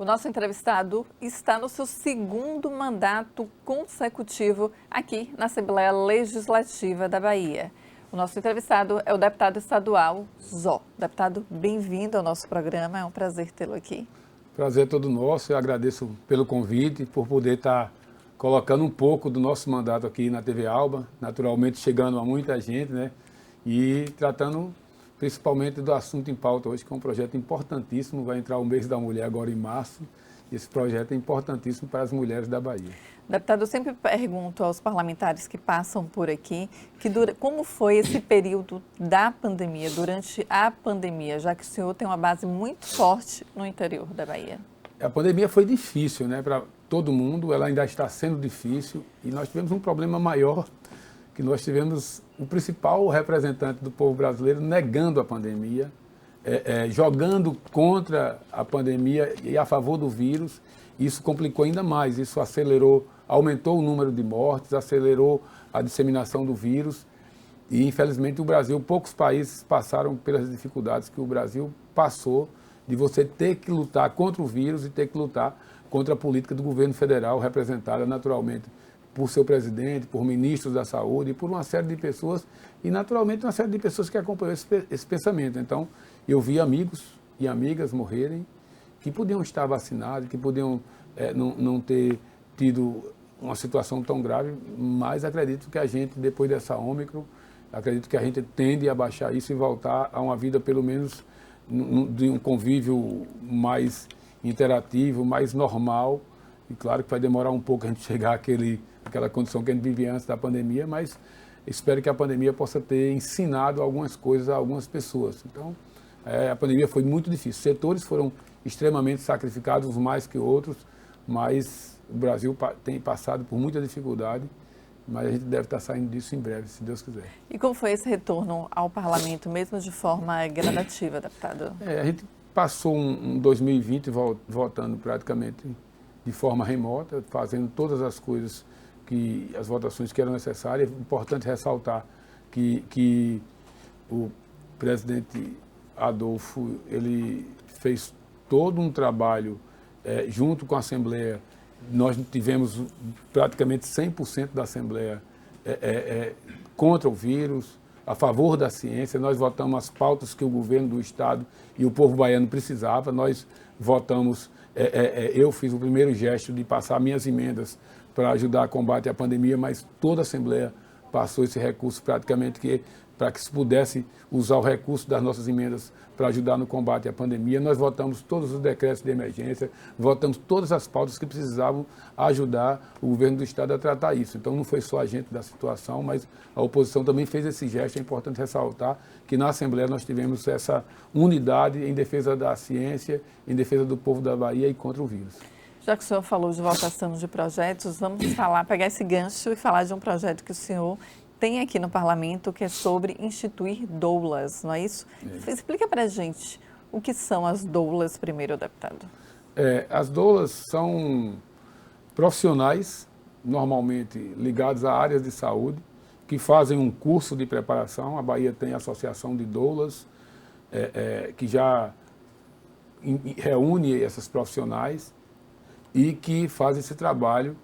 nosso entrevistado está no seu segundo mandato consecutivo aqui na Assembleia Legislativa da Bahia. O nosso entrevistado é o deputado estadual Zó. Deputado, bem-vindo ao nosso programa, é um prazer tê-lo aqui. Prazer é todo nosso, eu agradeço pelo convite, por poder estar colocando um pouco do nosso mandato aqui na TV Alba, naturalmente chegando a muita gente, né? E tratando principalmente do assunto em pauta hoje, que é um projeto importantíssimo, vai entrar o mês da mulher agora em março, e esse projeto é importantíssimo para as mulheres da Bahia. Deputado, eu sempre pergunto aos parlamentares que passam por aqui, como foi esse período da pandemia, durante a pandemia, já que o senhor tem uma base muito forte no interior da Bahia. A pandemia foi difícil, né, para todo mundo, ela ainda está sendo difícil, e nós tivemos um problema maior, que nós tivemos o principal representante do povo brasileiro negando a pandemia, jogando contra a pandemia e a favor do vírus. Isso complicou ainda mais, isso acelerou, aumentou o número de mortes, acelerou a disseminação do vírus e, infelizmente, o Brasil, poucos países passaram pelas dificuldades que o Brasil passou de você ter que lutar contra o vírus e ter que lutar contra a política do governo federal, representada naturalmente por seu presidente, por ministros da saúde, por uma série de pessoas e, naturalmente, uma série de pessoas que acompanhou esse pensamento. Então, eu vi amigos e amigas morrerem que podiam estar vacinados, que podiam não ter tido uma situação tão grave, mas acredito que a gente, depois dessa Ômicron, acredito que a gente tende a baixar isso e voltar a uma vida, pelo menos, de um convívio mais interativo, mais normal. E claro que vai demorar um pouco a gente chegar àquela condição que a gente vivia antes da pandemia, mas espero que a pandemia possa ter ensinado algumas coisas a algumas pessoas. Então, a pandemia foi muito difícil. Setores foram extremamente sacrificados, uns mais que outros, mas o Brasil tem passado por muita dificuldade, mas a gente deve estar saindo disso em breve, se Deus quiser. E como foi esse retorno ao parlamento, mesmo de forma gradativa, deputado? A gente passou um 2020 votando praticamente de forma remota, fazendo todas as coisas, as votações que eram necessárias. É importante ressaltar que o presidente Adolfo, ele fez todo um trabalho junto com a Assembleia. Nós tivemos praticamente 100% da Assembleia contra o vírus, a favor da ciência. Nós votamos as pautas que o governo do Estado e o povo baiano precisava. Nós votamos, eu fiz o primeiro gesto de passar minhas emendas para ajudar a combate à pandemia, mas toda a Assembleia passou esse recurso praticamente para que se pudesse usar o recurso das nossas emendas para ajudar no combate à pandemia. Nós votamos todos os decretos de emergência, votamos todas as pautas que precisavam ajudar o governo do Estado a tratar isso. Então não foi só a gente da situação, mas a oposição também fez esse gesto. É importante ressaltar que na Assembleia nós tivemos essa unidade em defesa da ciência, em defesa do povo da Bahia e contra o vírus. Já que o senhor falou de votação de projetos, vamos pegar esse gancho e falar de um projeto que o senhor tem aqui no parlamento, que é sobre instituir doulas, não é isso? Explica para a gente o que são as doulas primeiro, deputado. As doulas são profissionais, normalmente ligados a áreas de saúde, que fazem um curso de preparação. A Bahia tem a Associação de Doulas, que já reúne essas profissionais e que fazem esse trabalho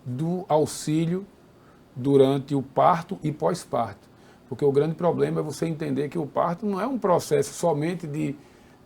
do auxílio durante o parto e pós-parto. Porque o grande problema é você entender que o parto não é um processo somente de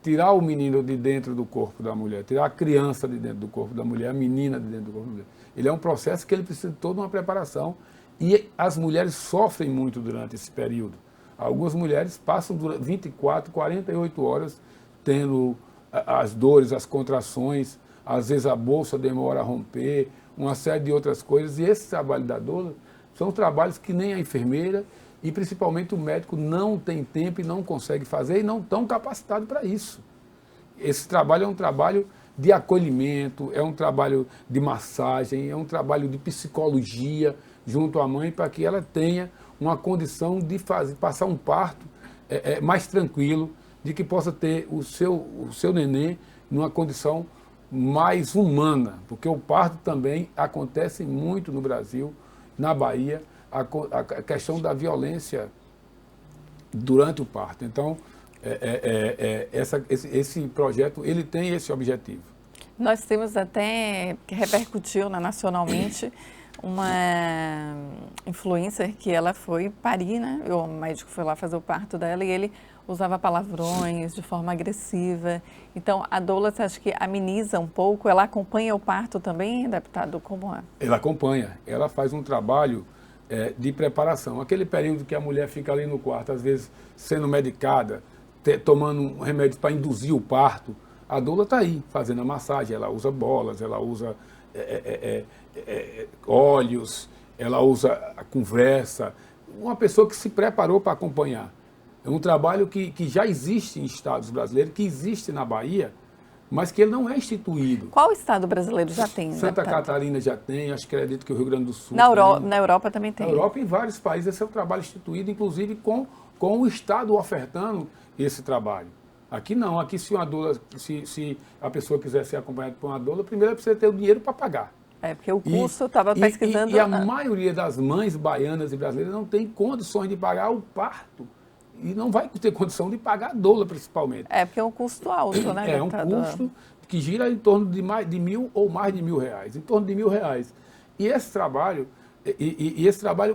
tirar o menino de dentro do corpo da mulher, tirar a criança de dentro do corpo da mulher, a menina de dentro do corpo da mulher. Ele é um processo que ele precisa de toda uma preparação e as mulheres sofrem muito durante esse período. Algumas mulheres passam 24, 48 horas tendo as dores, as contrações, às vezes a bolsa demora a romper, uma série de outras coisas. E esse trabalho da doula são trabalhos que nem a enfermeira e principalmente o médico não tem tempo e não consegue fazer e não estão capacitados para isso. Esse trabalho é um trabalho de acolhimento, é um trabalho de massagem, é um trabalho de psicologia junto à mãe para que ela tenha uma condição de passar um parto mais tranquilo, de que possa ter o seu neném numa condição mais humana, porque o parto também acontece muito no Brasil, na Bahia, a questão da violência durante o parto. Então, esse projeto ele tem esse objetivo. Nós temos até, que repercutiu, né, nacionalmente, uma influencer que ela foi parir, né? O médico foi lá fazer o parto dela e ele usava palavrões de forma agressiva. Então, a doula, você acha que ameniza um pouco? Ela acompanha o parto também, deputado? Como é? Ela acompanha, ela faz um trabalho de preparação. Aquele período que a mulher fica ali no quarto, às vezes sendo medicada, tomando um remédio para induzir o parto, a doula está aí fazendo a massagem, ela usa bolas, ela usa óleos, ela usa a conversa. Uma pessoa que se preparou para acompanhar. É um trabalho que já existe em estados brasileiros, que existe na Bahia, mas que ele não é instituído. Qual estado brasileiro já tem, Santa deputado? Catarina já tem, acho que acredito que o Rio Grande do Sul tem. Na Europa também tem. Na Europa, em vários países, esse é um trabalho instituído, inclusive com o Estado ofertando esse trabalho. Aqui não, aqui se uma doula, se a pessoa quiser ser acompanhada por uma doula, primeiro ela precisa ter o dinheiro para pagar. É, porque o custo, estava pesquisando... E a maioria das mães baianas e brasileiras não tem condições de pagar o parto. E não vai ter condição de pagar a doula, principalmente. É, porque é um custo alto, né, É um deputado? custo que gira em torno de mais de R$1.000 ou mais de R$1.000, em torno de R$1.000. E esse trabalho,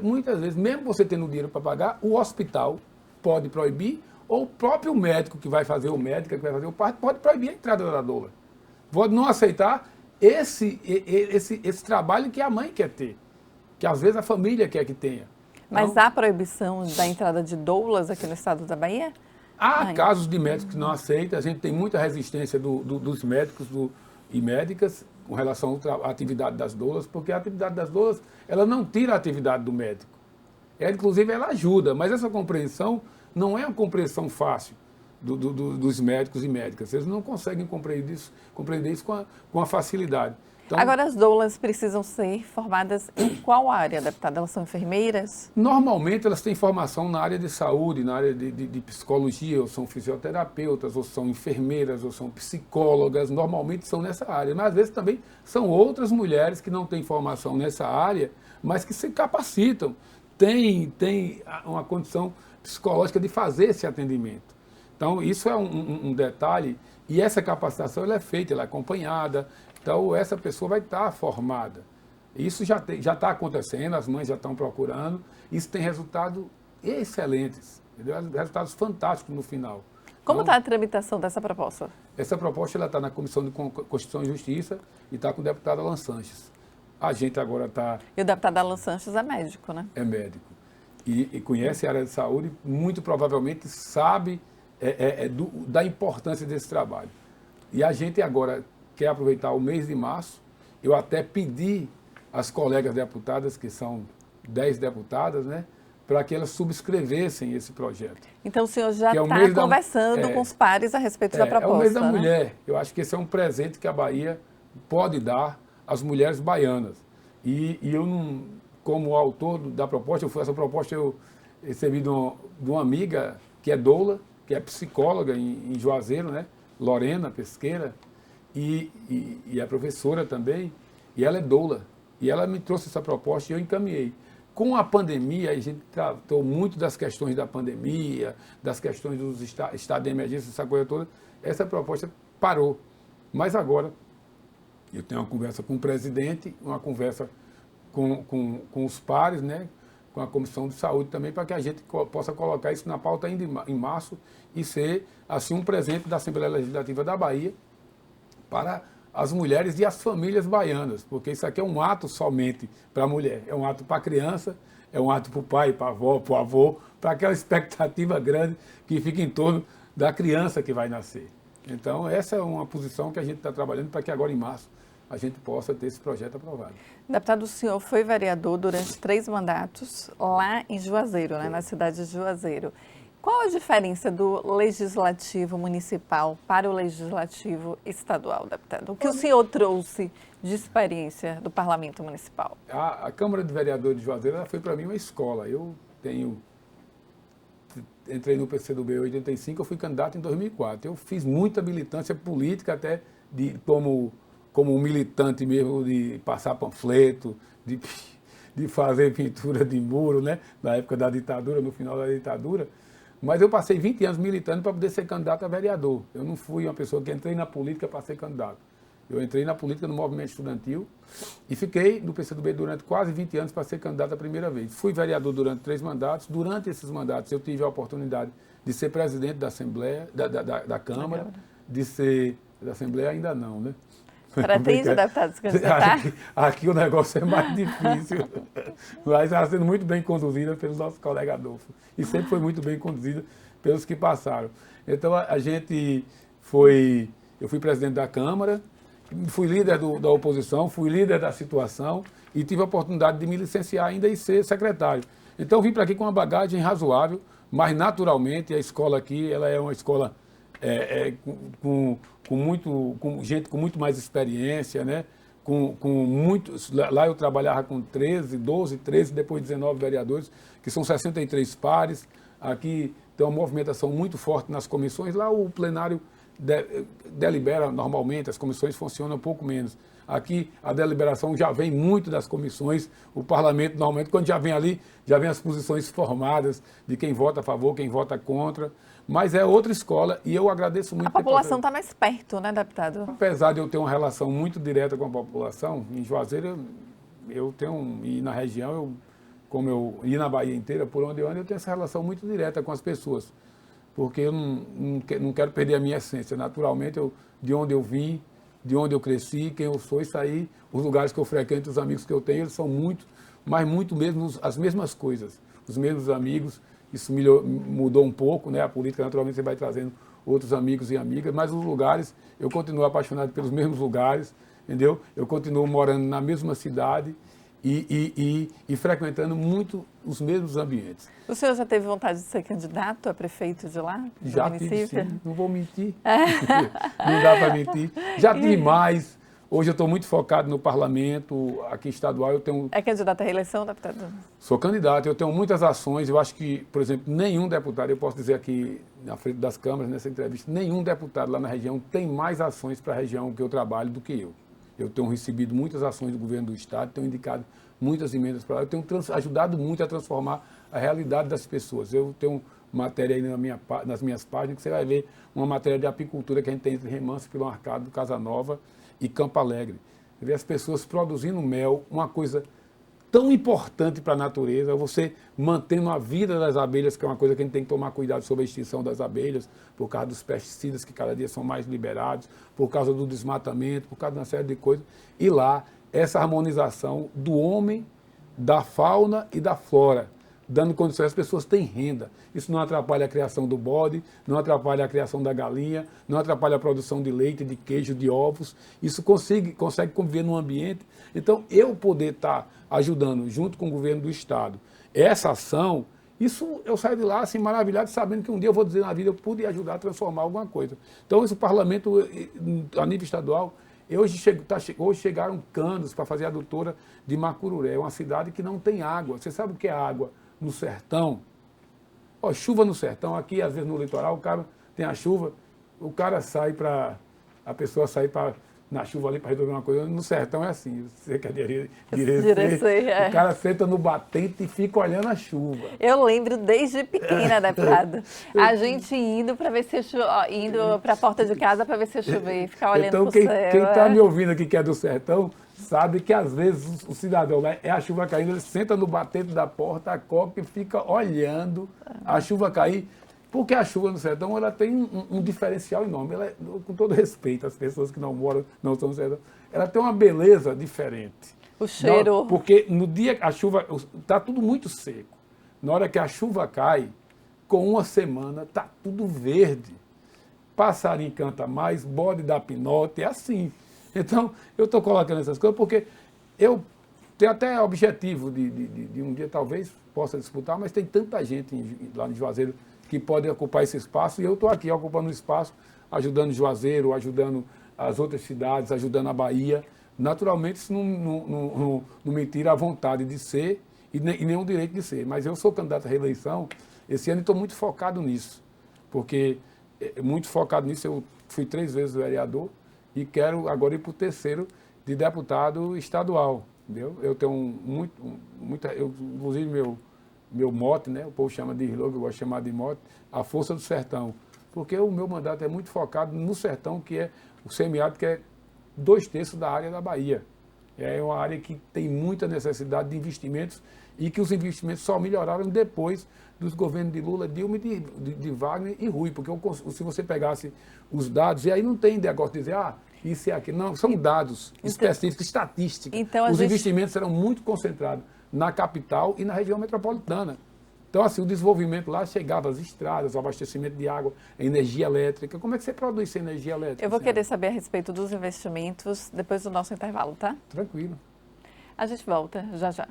muitas vezes, mesmo você tendo dinheiro para pagar, o hospital pode proibir, ou o próprio médico que vai fazer o médico, que vai fazer o parto, pode proibir a entrada da doula. Pode não aceitar esse trabalho que a mãe quer ter, que às vezes a família quer que tenha. Mas Então, há proibição da entrada de doulas aqui no estado da Bahia? há casos de médicos que não aceitam, a gente tem muita resistência dos médicos e médicas com relação à atividade das doulas, porque a atividade das doulas, ela não tira a atividade do médico. Inclusive, ela ajuda, mas essa compreensão não é uma compreensão fácil dos médicos e médicas. Eles não conseguem compreender isso com a facilidade. Então, Agora, as doulas precisam ser formadas em qual área, deputada? Elas são enfermeiras? normalmente, elas têm formação na área de saúde, na área de psicologia, ou são fisioterapeutas, ou são enfermeiras, ou são psicólogas, normalmente são nessa área. Mas, às vezes, também são outras mulheres que não têm formação nessa área, mas que se capacitam, têm uma condição psicológica de fazer esse atendimento. Então, isso é um detalhe, e essa capacitação ela é feita, ela é acompanhada, então essa pessoa vai estar formada. Isso já está acontecendo, as mães já estão procurando, isso tem resultados excelentes, entendeu? Resultados fantásticos no final. Como Então, está a tramitação dessa proposta? essa proposta está na Comissão de Constituição e Justiça e está com o deputado Alan Sanches. A gente agora E o deputado Alan Sanches é médico, né? é médico e conhece a área de saúde, muito provavelmente sabe da importância desse trabalho. E a gente agora quer aproveitar o mês de março, eu até pedi às colegas deputadas, que são 10 deputadas, né, para que elas subscrevessem esse projeto. Então, o senhor já Que é o está mês da- conversando com os pares a respeito da proposta, É o mês da né? mulher. Eu acho que esse é um presente que a Bahia pode dar às mulheres baianas. E eu não, como autor da proposta, essa proposta eu recebi de uma amiga que é doula, que é psicóloga em Juazeiro, né? Lorena Pesqueira, e é professora também, e ela é doula. E ela me trouxe essa proposta e eu encaminhei. Com a pandemia, a gente tratou muito das questões da pandemia, das questões dos estados de emergência, essa coisa toda. Essa proposta parou. Mas agora, eu tenho uma conversa com o presidente, uma conversa com os pares, né, com a Comissão de Saúde também, para que a gente possa colocar isso na pauta ainda em março e ser, assim, um presente da Assembleia Legislativa da Bahia para as mulheres e as famílias baianas, porque isso aqui é um ato somente para a mulher, é um ato para a criança, é um ato para o pai, para a avó, para o avô, para aquela expectativa grande que fica em torno da criança que vai nascer. Então, essa é uma posição que a gente está trabalhando para que agora em março a gente possa ter esse projeto aprovado. Deputado, o senhor foi vereador durante 3 mandatos lá em Juazeiro, né, na cidade de Juazeiro. Qual a diferença do legislativo municipal para o legislativo estadual, deputado? O que o senhor trouxe de experiência do parlamento municipal? A Câmara de Vereadores de Juazeiro ela foi para mim uma escola. Entrei no PCdoB em 85, eu fui candidato em 2004. Eu fiz muita militância política, até como um militante mesmo, de passar panfleto, de fazer pintura de muro, né? Na época da ditadura, no final da ditadura. Mas eu passei 20 anos militando para poder ser candidato a vereador. Eu não fui uma pessoa que entrei na política para ser candidato. Eu entrei na política no movimento estudantil e fiquei no PCdoB durante quase 20 anos para ser candidato a primeira vez. Fui vereador durante 3 mandatos. Durante esses mandatos eu tive a oportunidade de ser presidente da Assembleia, da Câmara, de ser... Da Assembleia ainda não, né? Pretende, deputado, se candidatar? Aqui o negócio é mais difícil, mas está sendo muito bem conduzida pelo nosso colega Adolfo. E sempre foi muito bem conduzida pelos que passaram. Então eu fui presidente da Câmara, fui líder da oposição, fui líder da situação e tive a oportunidade de me licenciar ainda e ser secretário. Então vim para aqui com uma bagagem razoável, mas naturalmente a escola aqui ela é uma escola com gente com muito mais experiência, né? Com muitos, lá eu trabalhava com 13, depois 19 vereadores, que são 63 pares. Aqui tem uma movimentação muito forte nas comissões. Lá o plenário delibera normalmente, as comissões funcionam um pouco menos. Aqui a deliberação já vem muito das comissões, o parlamento normalmente, quando já vem ali, já vem as posições formadas de quem vota a favor, quem vota contra, mas é outra escola e eu agradeço muito. A população está mais perto, né, deputado? Apesar de eu ter uma relação muito direta com a população, em Juazeiro eu tenho, e na região, e na Bahia inteira, por onde eu ando, eu tenho essa relação muito direta com as pessoas, porque eu não quero perder a minha essência. Naturalmente, de onde eu vim, de onde eu cresci, quem eu sou, isso aí, os lugares que eu frequento, os amigos que eu tenho, eles são muito, mas muito mesmo as mesmas coisas, os mesmos amigos. Isso mudou um pouco, né? A política, naturalmente, você vai trazendo outros amigos e amigas, mas os lugares, eu continuo apaixonado pelos mesmos lugares, entendeu? Eu continuo morando na mesma cidade e frequentando muito os mesmos ambientes. O senhor já teve vontade de ser candidato a prefeito de lá? Já tive, sim. Não vou mentir. Não dá para mentir. Já tive mais. Hoje eu estou muito focado no parlamento, aqui estadual. É candidato à reeleição, deputado? Sou candidato, eu tenho muitas ações. Eu acho que, por exemplo, nenhum deputado, eu posso dizer aqui na frente das câmaras, nessa entrevista, nenhum deputado lá na região tem mais ações para a região que eu trabalho do que eu. Eu tenho recebido muitas ações do governo do Estado, tenho indicado muitas emendas para lá, eu tenho ajudado muito a transformar a realidade das pessoas. Eu tenho matéria aí nas minhas páginas, que você vai ver uma matéria de apicultura que a gente tem entre Remanso, Pilão Arcado, Casa Nova e Campo Alegre. Você vê as pessoas produzindo mel, uma coisa tão importante para a natureza, você mantendo a vida das abelhas, que é uma coisa que a gente tem que tomar cuidado sobre a extinção das abelhas, por causa dos pesticidas que cada dia são mais liberados, por causa do desmatamento, por causa de uma série de coisas. E lá, essa harmonização do homem, da fauna e da flora, dando condições, as pessoas têm renda. Isso não atrapalha a criação do bode, não atrapalha a criação da galinha, não atrapalha a produção de leite, de queijo, de ovos. Isso consegue conviver num ambiente. Então, eu poder estar ajudando, junto com o governo do Estado, essa ação, isso eu saio de lá assim, maravilhado, sabendo que um dia eu vou dizer na vida, eu pude ajudar a transformar alguma coisa. Então, esse parlamento, a nível estadual, hoje chegaram canos para fazer a adutora de Macururé, uma cidade que não tem água. Você sabe o que é água no sertão? Ó, chuva no sertão, aqui às vezes no litoral, o cara tem a chuva, o cara a pessoa sai na chuva ali para resolver uma coisa. No sertão é assim, você quer o cara senta no batente e fica olhando a chuva. Eu lembro desde pequena, deputado, a gente indo para ver se indo para a porta de casa para ver se chover, ficar olhando então, para o céu. Quem está me ouvindo aqui que é do sertão, sabe que às vezes o cidadão, né, é a chuva caindo, ele senta no batente da porta, acoca e fica olhando a chuva cair. Porque a chuva no sertão, ela tem um diferencial enorme. Ela, com todo respeito às pessoas que não estão no sertão, ela tem uma beleza diferente. O cheiro. Não, porque no dia que a chuva, está tudo muito seco. Na hora que a chuva cai, com uma semana, está tudo verde. Passarinho canta mais, bode dá pinote, é assim. Então, eu estou colocando essas coisas porque eu tenho até objetivo de um dia talvez possa disputar, mas tem tanta gente lá em Juazeiro que pode ocupar esse espaço, e eu estou aqui ocupando o espaço, ajudando Juazeiro, ajudando as outras cidades, ajudando a Bahia. Naturalmente, isso não me tira a vontade de ser e nem o direito de ser. Mas eu sou candidato à reeleição, esse ano estou muito focado nisso, porque muito focado nisso, eu fui 3 vezes vereador e quero agora ir para o 3º de deputado estadual. Entendeu? Eu tenho inclusive meu mote, né? O povo chama de slogan, eu gosto de chamar de mote, a força do sertão. Porque o meu mandato é muito focado no sertão, que é o semiárido, que é 2/3 da área da Bahia. É uma área que tem muita necessidade de investimentos e que os investimentos só melhoraram depois dos governos de Lula, Dilma, de Wagner e Rui, porque se você pegasse os dados, e aí não tem negócio de dizer, isso e aquilo, não, são dados específicos, estatísticos. Então, os investimentos serão muito concentrados na capital e na região metropolitana. Então, assim, o desenvolvimento lá chegava às estradas, o abastecimento de água, a energia elétrica. Como é que você produz essa energia elétrica? Eu vou querer saber a respeito dos investimentos depois do nosso intervalo, tá? Tranquilo. A gente volta já já.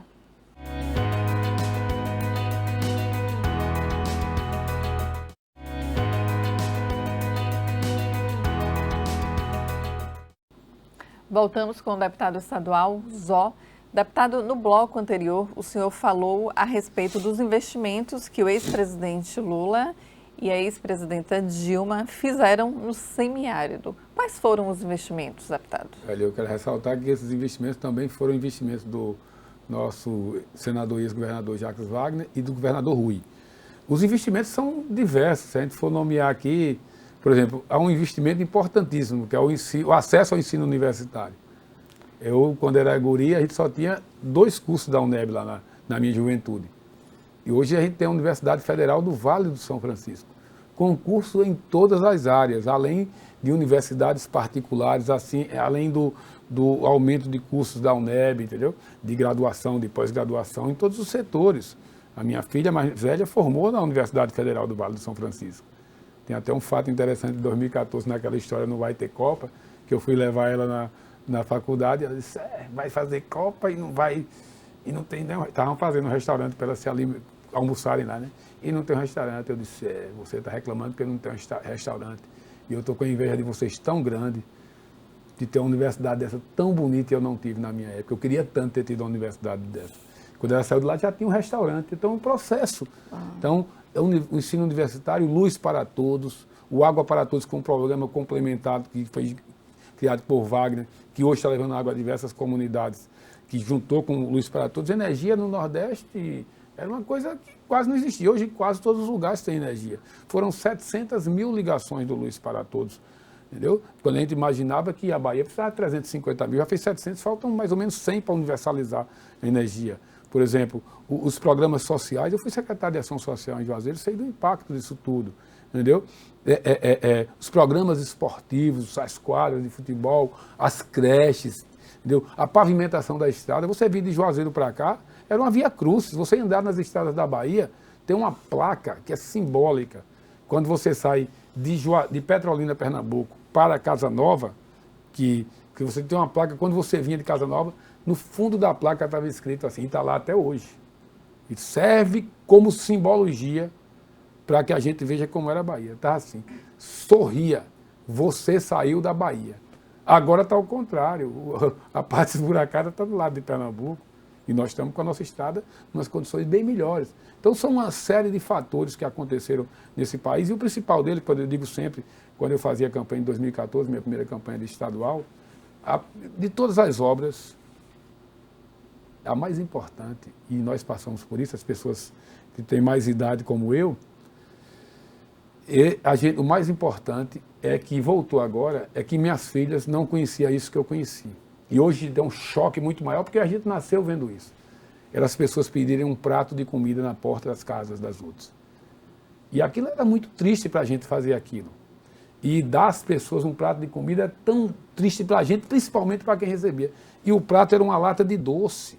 Voltamos com o deputado estadual Zó. Deputado, no bloco anterior, o senhor falou a respeito dos investimentos que o ex-presidente Lula e a ex-presidenta Dilma fizeram no semiárido. Quais foram os investimentos, deputado? Olha, eu quero ressaltar que esses investimentos também foram investimentos do nosso senador e ex-governador Jacques Wagner e do governador Rui. Os investimentos são diversos. Se a gente for nomear aqui, por exemplo, há um investimento importantíssimo, que é o acesso ao ensino universitário. Eu, quando era guri, a gente só tinha 2 cursos da UNEB lá na minha juventude. E hoje a gente tem a Universidade Federal do Vale do São Francisco, com curso em todas as áreas, além de universidades particulares, assim, além do aumento de cursos da UNEB, entendeu? De graduação, de pós-graduação, em todos os setores. A minha filha mais velha formou na Universidade Federal do Vale do São Francisco. Tem até um fato interessante de 2014, naquela história Não Vai Ter Copa, que eu fui levar ela na faculdade, ela disse, vai fazer Copa e não vai, e não tem, não. Estavam fazendo um restaurante para elas almoçarem lá, né? E não tem um restaurante. Eu disse, você está reclamando porque não tem um restaurante. E eu estou com a inveja de vocês tão grande, de ter uma universidade dessa tão bonita, e eu não tive na minha época. Eu queria tanto ter tido uma universidade dessa. Quando ela saiu de lá já tinha um restaurante, então é um processo. Então, é o ensino universitário, Luz para Todos, o Água para Todos, com um programa complementado que foi criado por Wagner, que hoje está levando água a diversas comunidades, que juntou com Luz para Todos. Energia no Nordeste era uma coisa que quase não existia. Hoje quase todos os lugares têm energia. Foram 700 mil ligações do Luz para Todos. Entendeu? Quando a gente imaginava que a Bahia precisava de 350 mil, já fez 700, faltam mais ou menos 100 para universalizar a energia. Por exemplo, os programas sociais, eu fui secretário de Ação Social em Juazeiro, sei do impacto disso tudo, entendeu? Os programas esportivos, as quadras de futebol, as creches, entendeu? A pavimentação da estrada. Você vir de Juazeiro para cá, era uma via cruzes. Você andar nas estradas da Bahia, tem uma placa que é simbólica. Quando você sai de Petrolina, Pernambuco, para Casa Nova, que você tem uma placa, quando você vinha de Casa Nova, no fundo da placa estava escrito assim, e está lá até hoje. E serve como simbologia para que a gente veja como era a Bahia. Está assim, sorria, você saiu da Bahia. Agora está ao contrário, a parte esburacada está do lado de Pernambuco, e nós estamos com a nossa estrada em umas condições bem melhores. Então, são uma série de fatores que aconteceram nesse país, e o principal dele, quando eu digo sempre, quando eu fazia campanha em 2014, minha primeira campanha de estadual, de todas as obras, a mais importante, e nós passamos por isso, as pessoas que têm mais idade como eu, o mais importante é que voltou agora, é que minhas filhas não conheciam isso que eu conheci. E hoje dá um choque muito maior, porque a gente nasceu vendo isso. Era as pessoas pedirem um prato de comida na porta das casas das outras. E aquilo era muito triste para a gente fazer aquilo. E dar às pessoas um prato de comida é tão triste para a gente, principalmente para quem recebia. E o prato era uma lata de doce.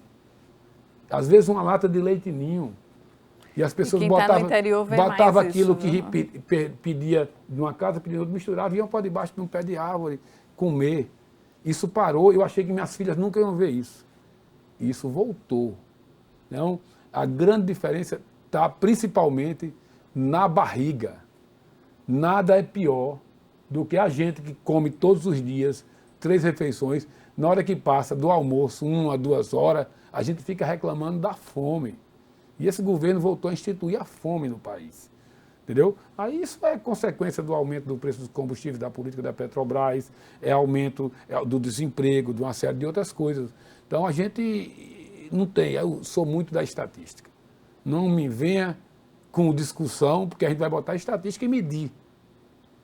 Às vezes uma lata de leite ninho. E as pessoas botavam aquilo que pedia de uma casa, pedia de outra, misturava, iam para debaixo de um pé de árvore comer. Isso parou, eu achei que minhas filhas nunca iam ver isso. E isso voltou. Então, a grande diferença está principalmente na barriga. Nada é pior do que a gente que come todos os dias 3 refeições, na hora que passa do almoço, 1 a 2 horas, a gente fica reclamando da fome. E esse governo voltou a instituir a fome no país. Entendeu? Aí isso é consequência do aumento do preço dos combustíveis, da política da Petrobras, é aumento do desemprego, de uma série de outras coisas. Então a gente não tem, eu sou muito da estatística. Não me venha com discussão, porque a gente vai botar estatística e medir.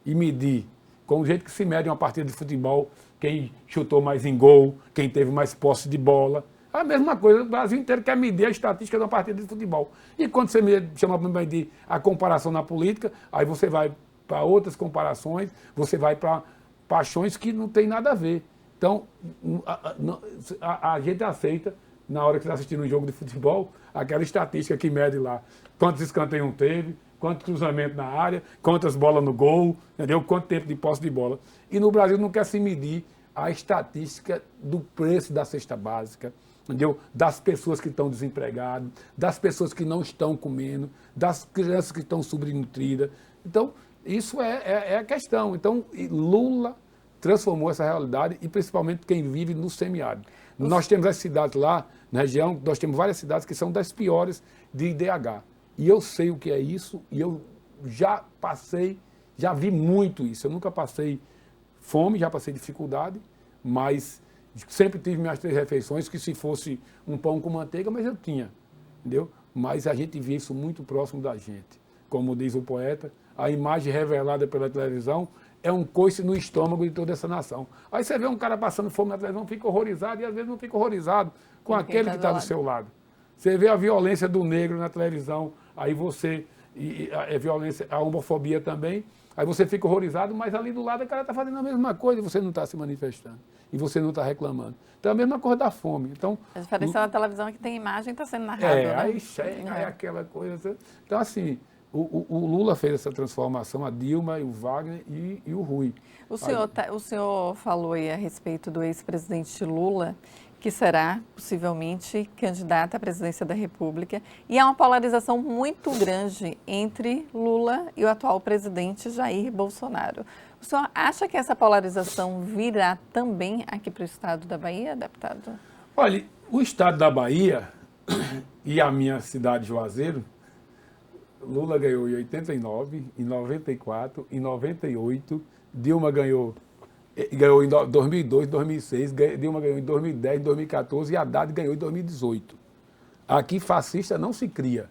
E medir, como o jeito que se mede uma partida de futebol, quem chutou mais em gol, quem teve mais posse de bola. A mesma coisa, o Brasil inteiro quer medir a estatística de uma partida de futebol. E quando você chama para medir a comparação na política, aí você vai para outras comparações, você vai para paixões que não tem nada a ver. Então, a gente aceita, na hora que está assistindo um jogo de futebol, aquela estatística que mede lá quantos escanteios teve, quantos cruzamentos na área, quantas bolas no gol, entendeu? Quanto tempo de posse de bola. E no Brasil não quer se medir a estatística do preço da cesta básica, entendeu? Das pessoas que estão desempregadas, das pessoas que não estão comendo, das crianças que estão subnutridas. Então, isso é a questão. Então, Lula transformou essa realidade e principalmente quem vive no semiárido. Nós temos as cidades lá, na região, nós temos várias cidades que são das piores de IDH. E eu sei o que é isso e eu já passei, já vi muito isso. Eu nunca passei fome, já passei dificuldade, mas sempre tive minhas 3 refeições, que se fosse um pão com manteiga, mas eu tinha, entendeu? Mas a gente vê isso muito próximo da gente. Como diz o poeta, a imagem revelada pela televisão é um coice no estômago de toda essa nação. Aí você vê um cara passando fome na televisão, fica horrorizado, e às vezes não fica horrorizado com aquele que está do seu lado. Você vê a violência do negro na televisão, aí você, a violência, a homofobia também, aí você fica horrorizado, mas ali do lado o cara está fazendo a mesma coisa e você não está se manifestando. E você não está reclamando. Então é a mesma coisa da fome. Então, a diferença na televisão é que tem imagem e está sendo narrado, né? Aí chega, aí aquela coisa. Então, assim, o Lula fez essa transformação, a Dilma, e o Wagner e o Rui. O senhor falou aí a respeito do ex-presidente Lula, que será possivelmente candidato à presidência da República, e há uma polarização muito grande entre Lula e o atual presidente Jair Bolsonaro. O senhor acha que essa polarização virá também aqui para o estado da Bahia, deputado? Olha, o estado da Bahia e a minha cidade, Juazeiro, Lula ganhou em 89, em 94, em 98, Dilma ganhou em 2002, 2006, Dilma ganhou em 2010, 2014 e Haddad ganhou em 2018. Aqui fascista não se cria,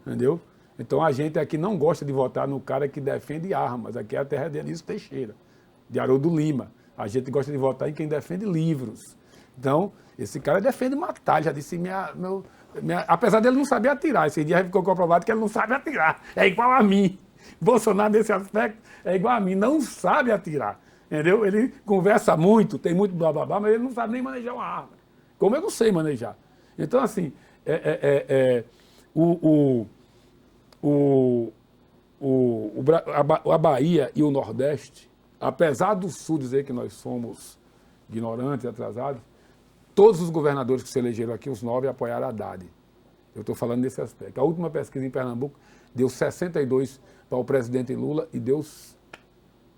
entendeu? Então a gente aqui não gosta de votar no cara que defende armas. Aqui é a terra de Anísio Teixeira, de Haroldo Lima. A gente gosta de votar em quem defende livros. Então, esse cara defende matar. Já disse, apesar dele não saber atirar. Esse dia ficou comprovado que ele não sabe atirar. É igual a mim. Bolsonaro, nesse aspecto, é igual a mim. Não sabe atirar. Entendeu? Ele conversa muito, tem muito blá blá blá, mas ele não sabe nem manejar uma arma. Como eu não sei manejar. Então, assim, a Bahia e o Nordeste, apesar do Sul dizer que nós somos ignorantes, atrasados, todos os governadores que se elegeram aqui, os 9, apoiaram a Haddad. Eu estou falando nesse aspecto. A última pesquisa em Pernambuco deu 62 para o presidente Lula e deu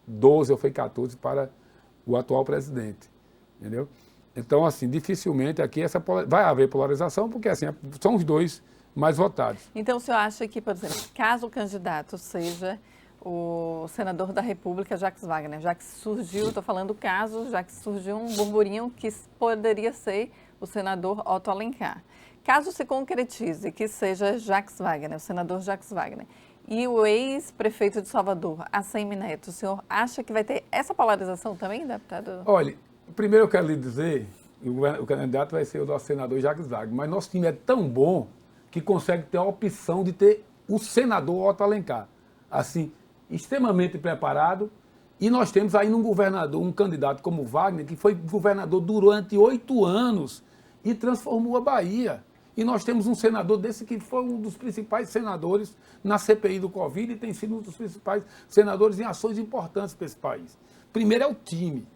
12 ou foi 14 para o atual presidente. Entendeu? Então, assim, dificilmente aqui vai haver polarização, porque assim, são os dois mais votados. Então, o senhor acha que, por exemplo, caso o candidato seja o senador da República, Jacques Wagner, já que surgiu, estou falando caso, já que surgiu um burburinho que poderia ser o senador Otto Alencar. Caso se concretize que seja Jacques Wagner, o senador Jacques Wagner, e o ex-prefeito de Salvador, ACM Neto, o senhor acha que vai ter essa polarização também, deputado? Olha, primeiro eu quero lhe dizer, o candidato vai ser o nosso senador Jacques Wagner, mas nosso time é tão bom que consegue ter a opção de ter o senador Otto Alencar. Assim, extremamente preparado, e nós temos ainda um governador, um candidato como Wagner, que foi governador durante 8 anos e transformou a Bahia. E nós temos um senador desse que foi um dos principais senadores na CPI do Covid e tem sido um dos principais senadores em ações importantes para esse país. Primeiro é o time.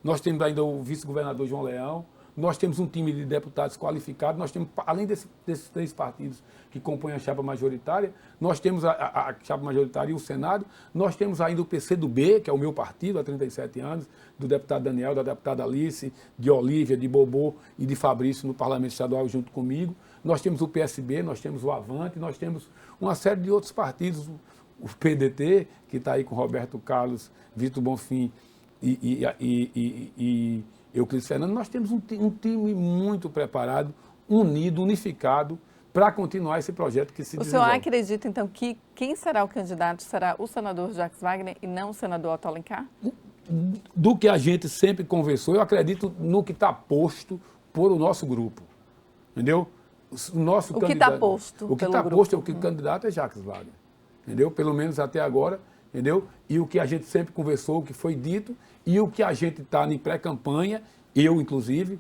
Nós temos ainda o vice-governador João Leão, nós temos um time de deputados qualificados, nós temos, além desses 3 partidos que compõem a chapa majoritária, nós temos a chapa majoritária e o Senado, nós temos ainda o PCdoB, que é o meu partido há 37 anos, do deputado Daniel, da deputada Alice, de Olívia, de Bobô e de Fabrício no Parlamento Estadual junto comigo, nós temos o PSB, nós temos o Avante, nós temos uma série de outros partidos, o PDT, que está aí com Roberto Carlos, Vitor Bonfim e Euclides Fernando. Nós temos um time muito preparado, unido, unificado, para continuar esse projeto que se desenvolve. O senhor acredita, então, que quem será o candidato será o senador Jacques Wagner e não o senador Otto Alencar? do que a gente sempre conversou, eu acredito no que está posto por o nosso grupo. Entendeu? O nosso que está posto O que está posto é o que o candidato é Jacques Wagner. Entendeu? Pelo menos até agora. Entendeu? E o que a gente sempre conversou, o que foi dito, e o que a gente está em pré-campanha, eu, inclusive,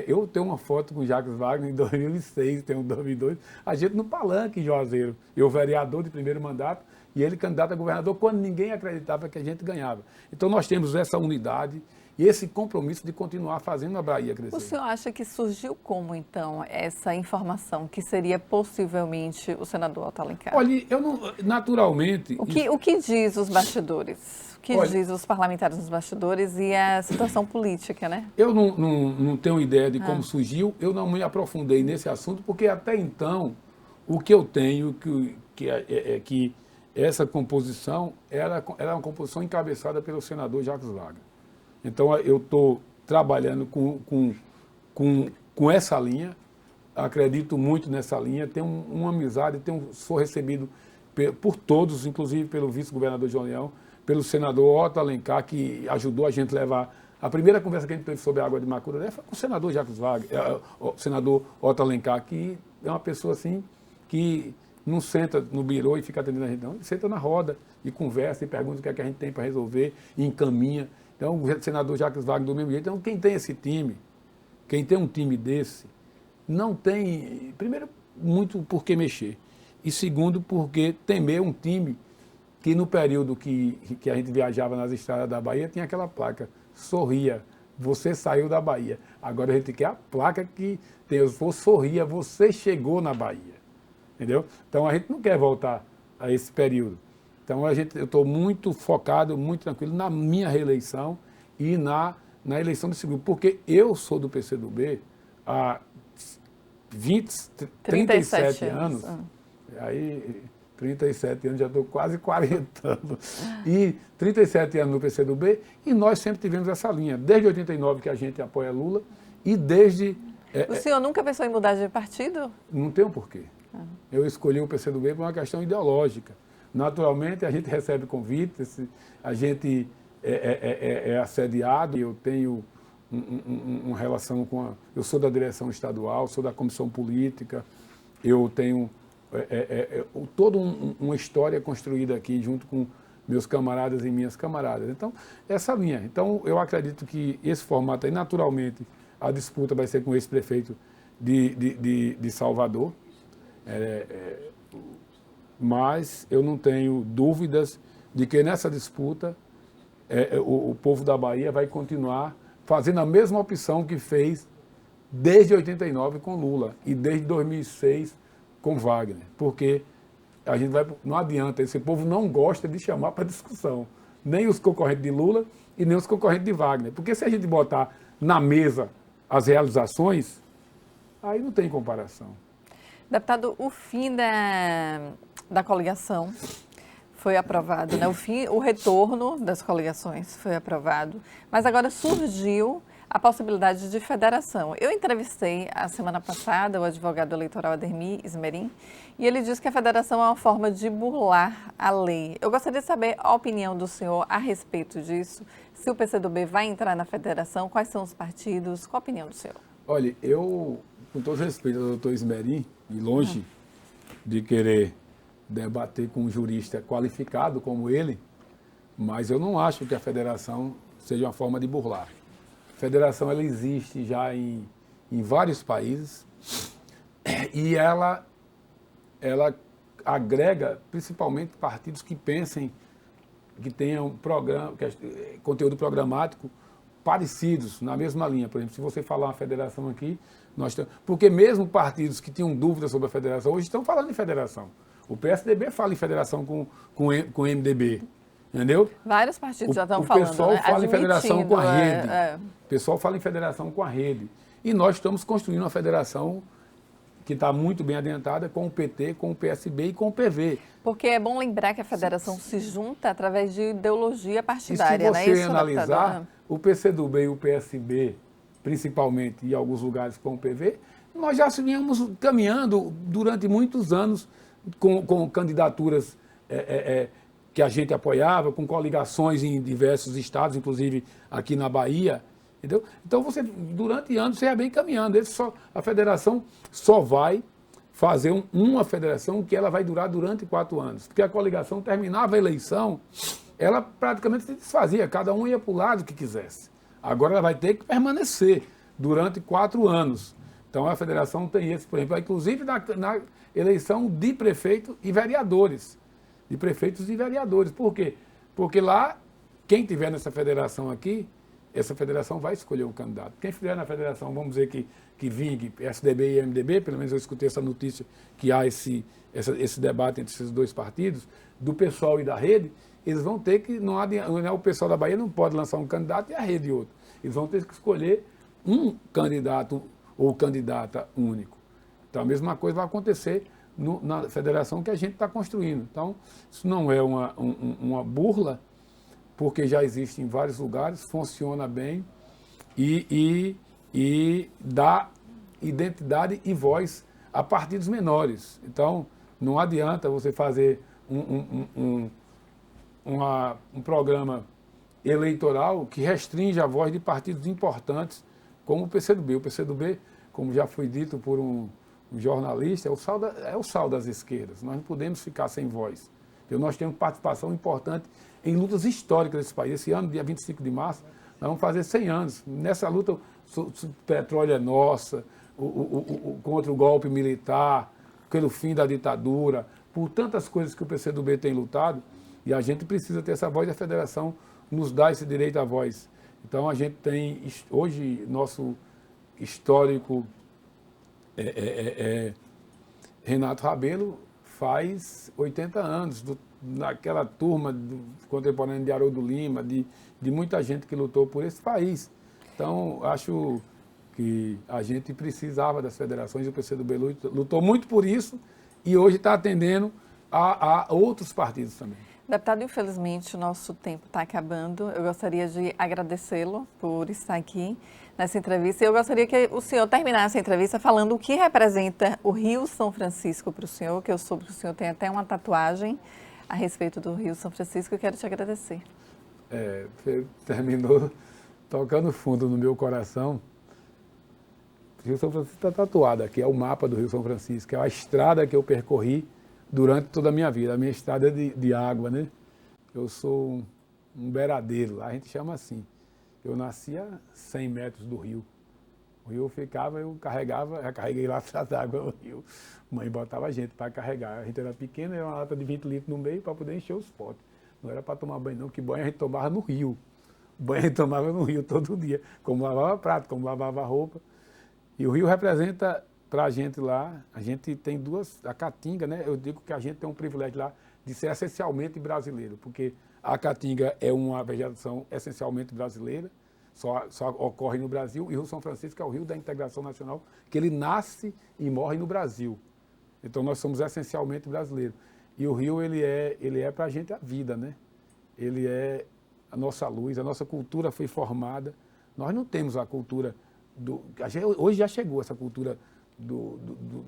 eu tenho uma foto com o Jacques Wagner em 2006, tenho em 2002, a gente no palanque em Juazeiro, eu vereador de primeiro mandato, e ele candidato a governador, quando ninguém acreditava que a gente ganhava. Então nós temos essa unidade e esse compromisso de continuar fazendo a Bahia crescer. O senhor acha que surgiu como, então, essa informação que seria possivelmente o senador Otto Alencar? Olha, eu não, naturalmente... O que diz os bastidores? O que diz os parlamentares nos bastidores e a situação política, né? Eu não tenho ideia de como surgiu, eu não me aprofundei nesse assunto, porque até então, o que eu tenho, que essa composição era uma composição encabeçada pelo senador Jacques Wagner. Então, eu estou trabalhando com essa linha, acredito muito nessa linha, tenho uma amizade, sou recebido por todos, inclusive pelo vice-governador João Leão, pelo senador Otto Alencar, que ajudou a gente a levar. A primeira conversa que a gente teve sobre a água de Macuré foi com o senador Jacques Wagner, o senador Otto Alencar, que é uma pessoa assim que não senta no birô e fica atendendo a gente, não. Ele senta na roda e conversa e pergunta o que é que a gente tem para resolver e encaminha. Então, o senador Jacques Wagner do mesmo jeito. Então, quem tem esse time, quem tem um time desse, não tem, primeiro, muito por que mexer. E segundo, porque temer um time que no período que a gente viajava nas estradas da Bahia, tinha aquela placa, sorria, você saiu da Bahia. Agora a gente quer a placa que tem, sorria, você chegou na Bahia. Entendeu? Então, a gente não quer voltar a esse período. Então, eu estou muito focado, muito tranquilo na minha reeleição e na eleição desse grupo, porque eu sou do PCdoB há 37 anos, aí 37 anos, já estou quase 40 anos, e 37 anos no PCdoB, e nós sempre tivemos essa linha, desde 89 que a gente apoia Lula, e desde... O senhor nunca pensou em mudar de partido? Não tem um porquê. Eu escolhi o PCdoB por uma questão ideológica. Naturalmente, a gente recebe convites, a gente é assediado, eu tenho uma relação com eu sou da direção estadual, sou da comissão política, eu tenho toda uma história construída aqui junto com meus camaradas e minhas camaradas. Então, essa linha. Então, eu acredito que esse formato aí, naturalmente, a disputa vai ser com o ex-prefeito de Salvador, mas eu não tenho dúvidas de que nessa disputa o povo da Bahia vai continuar fazendo a mesma opção que fez desde 89 com Lula e desde 2006 com Wagner, porque a gente não adianta, esse povo não gosta de chamar para discussão, nem os concorrentes de Lula e nem os concorrentes de Wagner, porque se a gente botar na mesa as realizações, aí não tem comparação. Deputado, o fim da coligação foi aprovado, né? O retorno das coligações foi aprovado, mas agora surgiu a possibilidade de federação. Eu entrevistei a semana passada o advogado eleitoral Ademir Esmerim e ele disse que a federação é uma forma de burlar a lei. Eu gostaria de saber a opinião do senhor a respeito disso, se o PCdoB vai entrar na federação, quais são os partidos, qual a opinião do senhor? Olha, eu, com todo respeito ao doutor Esmerim, e longe de querer debater com um jurista qualificado como ele, mas eu não acho que a federação seja uma forma de burlar. A federação ela existe já em vários países e ela agrega principalmente partidos que pensem, que tenham conteúdo programático parecidos, na mesma linha. Por exemplo, se você falar uma federação aqui, porque mesmo partidos que tinham dúvidas sobre a federação, hoje estão falando em federação. O PSDB fala em federação com o MDB, entendeu? Vários partidos já estão falando, O pessoal fala em federação com a rede. O pessoal fala em federação com a rede. E nós estamos construindo uma federação que está muito bem adiantada com o PT, com o PSB e com o PV. Porque é bom lembrar que a federação se junta através de ideologia partidária, né? E se você analisar, o PCdoB e o PSB, principalmente em alguns lugares com o PV, nós já viemos caminhando durante muitos anos com candidaturas que a gente apoiava, com coligações em diversos estados, inclusive aqui na Bahia, entendeu? Então, durante anos, você ia bem caminhando. A federação só vai fazer uma federação que ela vai durar durante 4 anos. Porque a coligação terminava a eleição, ela praticamente se desfazia, cada um ia para o lado que quisesse. Agora ela vai ter que permanecer durante 4 anos. Então a federação tem esse, por exemplo, inclusive na eleição de prefeito e vereadores. De prefeitos e vereadores. Por quê? Porque lá, quem tiver nessa federação aqui, essa federação vai escolher um candidato. Quem estiver na federação, vamos dizer que vingue PSDB e MDB, pelo menos eu escutei essa notícia, que há esse debate entre esses 2 partidos, do pessoal e da rede, eles vão ter que, não é o pessoal da Bahia não pode lançar um candidato e a rede outro. Eles vão ter que escolher um candidato ou candidata único. Então a mesma coisa vai acontecer na federação que a gente está construindo. Então isso não é uma burla, porque já existe em vários lugares, funciona bem e dá identidade e voz a partidos menores. Então, não adianta você fazer um programa eleitoral que restringe a voz de partidos importantes como o PCdoB. O PCdoB, como já foi dito por um jornalista, é o sal das esquerdas. Nós não podemos ficar sem voz. Nós temos participação importante em lutas históricas desse país. Esse ano, dia 25 de março, nós vamos fazer 100 anos. Nessa luta, o petróleo é nossa, contra o golpe militar, pelo fim da ditadura, por tantas coisas que o PCdoB tem lutado, e a gente precisa ter essa voz, e a federação nos dá esse direito à voz. Então, a gente tem, hoje, nosso histórico Renato Rabelo faz 80 anos, naquela turma contemporânea de Haroldo Lima, de muita gente que lutou por esse país. Então, acho que a gente precisava das federações, e o PCdoB lutou muito por isso, e hoje está atendendo a outros partidos também. Deputado, infelizmente o nosso tempo está acabando. Eu gostaria de agradecê-lo por estar aqui nessa entrevista. Eu gostaria que o senhor terminasse a entrevista falando o que representa o Rio São Francisco para o senhor, que eu soube que o senhor tem até uma tatuagem a respeito do Rio São Francisco. Eu quero te agradecer. Você terminou tocando fundo no meu coração. O Rio São Francisco está tatuado aqui, é o mapa do Rio São Francisco, é a estrada que eu percorri durante toda a minha vida, a minha estrada de água, né? Eu sou um beiradeiro, lá a gente chama assim. Eu nasci a 100 metros do rio. O rio ficava, eu carreguei lá atrás d'água o rio. Mãe botava a gente para carregar. A gente era pequeno, era uma lata de 20 litros no meio para poder encher os potes. Não era para tomar banho não, que banho a gente tomava no rio. Banho a gente tomava no rio todo dia, como lavava prato, como lavava roupa. E o rio representa para a gente lá, a gente tem a Caatinga, né? Eu digo que a gente tem um privilégio lá de ser essencialmente brasileiro, porque a Caatinga é uma vegetação essencialmente brasileira, só ocorre no Brasil, e o Rio São Francisco é o rio da integração nacional, que ele nasce e morre no Brasil. Então nós somos essencialmente brasileiros. E o rio, ele é para a gente a vida, né? Ele é a nossa luz, a nossa cultura foi formada. Nós não temos a cultura hoje já chegou essa cultura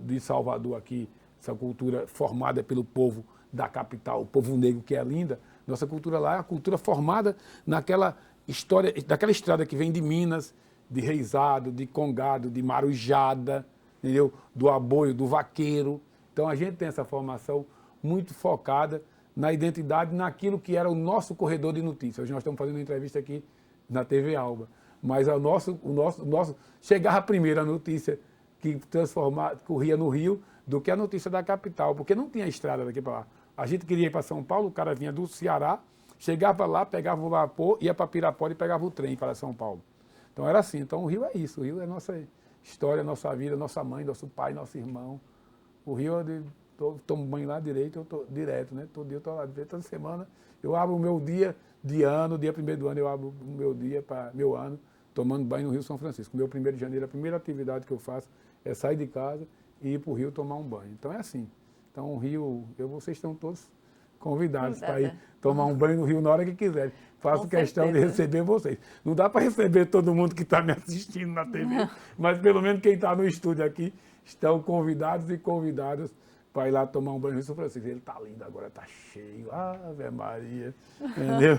de Salvador aqui, essa cultura formada pelo povo da capital, o povo negro que é linda. Nossa cultura lá é a cultura formada naquela história, daquela estrada que vem de Minas, de Reisado, de Congado, de Marujada, entendeu? Do aboio, do vaqueiro. Então a gente tem essa formação muito focada na identidade, naquilo que era o nosso corredor de notícias. Hoje nós estamos fazendo uma entrevista aqui na TV Alba, mas o nosso chegava primeiro a notícia que corria no Rio do que a notícia da capital, porque não tinha estrada daqui para lá. A gente queria ir para São Paulo, o cara vinha do Ceará, chegava lá, pegava o vapor, ia para Pirapora e pegava o trem para São Paulo. Então era assim. Então o Rio é isso, o Rio é nossa história, nossa vida, nossa mãe, nosso pai, nosso irmão. O Rio, eu tomo banho lá direito, eu estou direto, né? Todo dia eu estou lá direito, toda semana eu abro o meu dia de ano, dia 1º do ano eu abro o meu dia para meu ano, tomando banho no Rio São Francisco. Meu 1º de janeiro, a primeira atividade que eu faço é sair de casa e ir para o Rio tomar um banho. Então é assim. Então o Rio, vocês estão todos convidados para ir tomar um banho no Rio na hora que quiserem. Faço questão de receber vocês. Não dá para receber todo mundo que está me assistindo na TV, mas pelo menos quem está no estúdio aqui estão convidados e convidadas para ir lá tomar um banho no Rio São Francisco. Ele está lindo agora, está cheio. Ave Maria. Entendeu?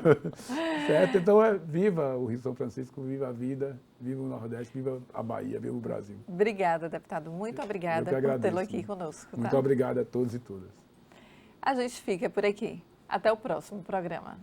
Certo? Então, viva o Rio São Francisco, viva a vida, viva o Nordeste, viva a Bahia, viva o Brasil. Obrigada, deputado. Muito obrigada por tê-lo aqui conosco. Muito obrigado a todos e todas. A gente fica por aqui. Até o próximo programa.